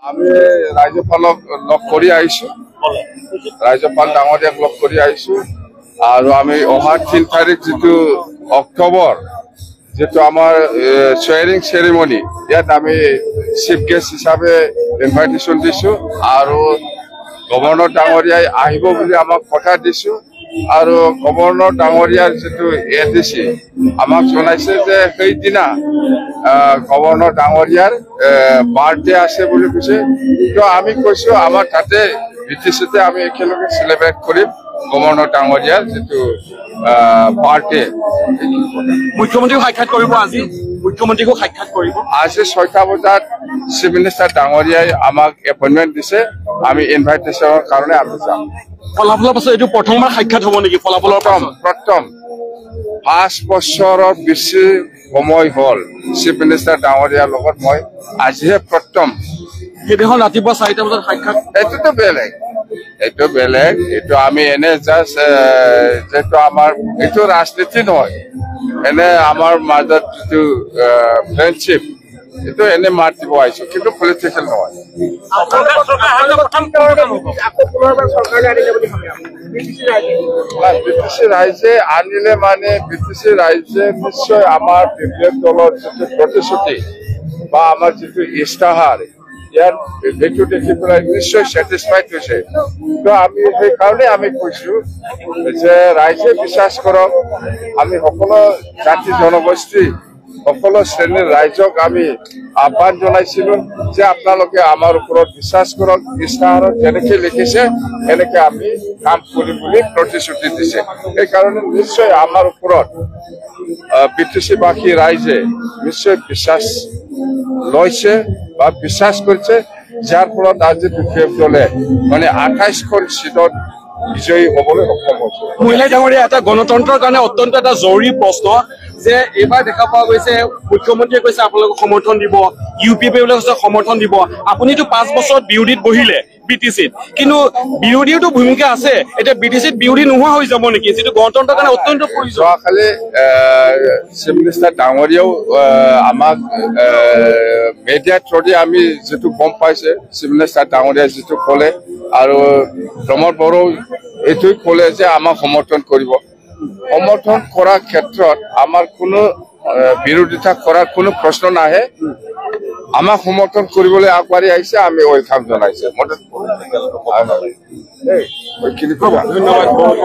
আমি ৰাজ্যপালক লগ কৰি আহিছো, ৰাজ্যপাল ডাঙৰীয়াক লগ কৰি আহিছো আৰু আমি অহা 3 তাৰিখ যেটো অক্টোবৰ যেটো আমাৰ সোয়াৰিং সেৰেমনি ইয়াত আমি চিফ গেস্ট হিচাপে ইনভাইটেশন দিছো আৰু গভৰ্ণৰ ডাঙৰীয়াই আহিব বুলি আমাক কথা দিছো আৰু গভৰ্ণৰ ডাঙৰীয়াৰ যেটো এডিসি আমাক জনাইছে যে সেইদিনা গভৰ্ণৰ ডাঙৰীয়াৰ বাৰ্থডে আছে বুলি কৈছে। তো আমি কৈছো আমাৰ তাতে বিটিসিতে আমি একেলগে সেলিব্ৰেট কৰিম গভৰ্ণৰ ডাঙৰীয়াৰ যেটো বাৰ্থডে। মুখ্যমন্ত্ৰীক সাক্ষাৎ কৰিব আজি, মুখ্যমন্ত্ৰীক সাক্ষাৎ কৰিব আজি 6টা বজাত চিফ মিনিষ্টাৰ ডাঙৰীয়াই আমাক এপইন্টমেন্ট দিছে, আমি ইনভাইটেশনৰ কাৰণে আমি যাম। ফলাফলৰ পাছত এইটো প্ৰথমবাৰ সাক্ষাৎ হ'ব নেকি? ফলাফলৰ প্ৰথম 5 বছৰৰ বেছি সময় হল চিফ মিনিষ্টাৰ ডাঙৰীয়াৰ লগত মই আজিহে প্ৰথম। সেইদিনাখন ৰাতিপুৱা 4টা বজাত সাক্ষাৎ। এইটোতো বেলেগ, এইটো আমি এনে জাষ্ট যেটো আমাৰ এইটো ৰাজনীতি নহয়, এনে আমাৰ মাজত যেটো ফ্ৰেণ্ডশিপ এইটো এনে মাত দিব আহিছো, কিন্তু পলিটিকেল নহয়। বিটিসি ৰাইজে আনিলে মানে বিটিসি ৰাইজে নিশ্চয় আমাৰ বিপ্লৱ দলৰ যেটো প্ৰতিশ্ৰুতি বা আমাৰ যেটো ইস্তাহাৰ ইয়াৰ দেখি পেলাই নিশ্চয় স্যাটিসফাইড হৈছে। তো আমি সেইকাৰণে আমি কৈছো যে ৰাইজে বিশ্বাস কৰক, আমি সকলো জাতি জনগোষ্ঠী সকলো শ্ৰেণীৰ ৰাইজক আমি আহ্বান জনাইছিলো যে আপোনালোকে আমাৰ ওপৰত বিশ্বাস কৰক, ইস্তাহাৰত যেনেকে লিখিছে এনেকে আমি কাম কৰিম বুলি প্ৰতিশ্ৰুতি দিছে। সেইকাৰণে নিশ্চয় আমাৰ ওপৰত বিটিসিবাসী ৰাইজে নিশ্চয় বিশ্বাস লৈছে বা বিশ্বাস কৰিছে, যাৰ ফলত আজি বিপিএফ দলে মানে 28খন সিটত বিজয়ী হ'বলৈ সক্ষম হৈছে। মহিলা ডাঙৰীয়া, এটা গণতন্ত্ৰৰ কাৰণে অত্যন্ত এটা জৰুৰী প্ৰশ্ন যে এইবাৰ দেখা পোৱা গৈছে মুখ্যমন্ত্ৰীয়ে কৈছে আপোনালোকক সমৰ্থন দিব, UPP বোলে কৈছে সমৰ্থন দিব। আপুনিতো 5 বছৰত বিৰোধীত বহিলে বিটিসিত, কিন্তু বিৰোধীওতো ভূমিকা আছে। এতিয়া বিটিসিত বিৰোধী নোহোৱা হৈ যাব নেকি, যিটো গণতন্ত্ৰৰ কাৰণে অত্যন্ত প্ৰয়োজন? যোৱাকালি চিফ মিনিষ্টাৰ ডাঙৰীয়াও আমাক মিডিয়া থ্ৰুদি আমি যেটো গম পাইছে, চিফ মিনিষ্টাৰ ডাঙৰীয়াই যেটো ক'লে আৰু প্ৰমোদ বড়ো এইটোই ক'লে যে আমাক সমৰ্থন কৰিব। সমৰ্থন কৰাৰ ক্ষেত্ৰত আমাৰ কোনো বিৰোধিতা কৰাৰ কোনো প্ৰশ্ন নাহে। আমাক সমৰ্থন কৰিবলৈ আগবাঢ়ি আহিছে, আমি ৱেলকাম জনাইছে। ধন্যবাদ।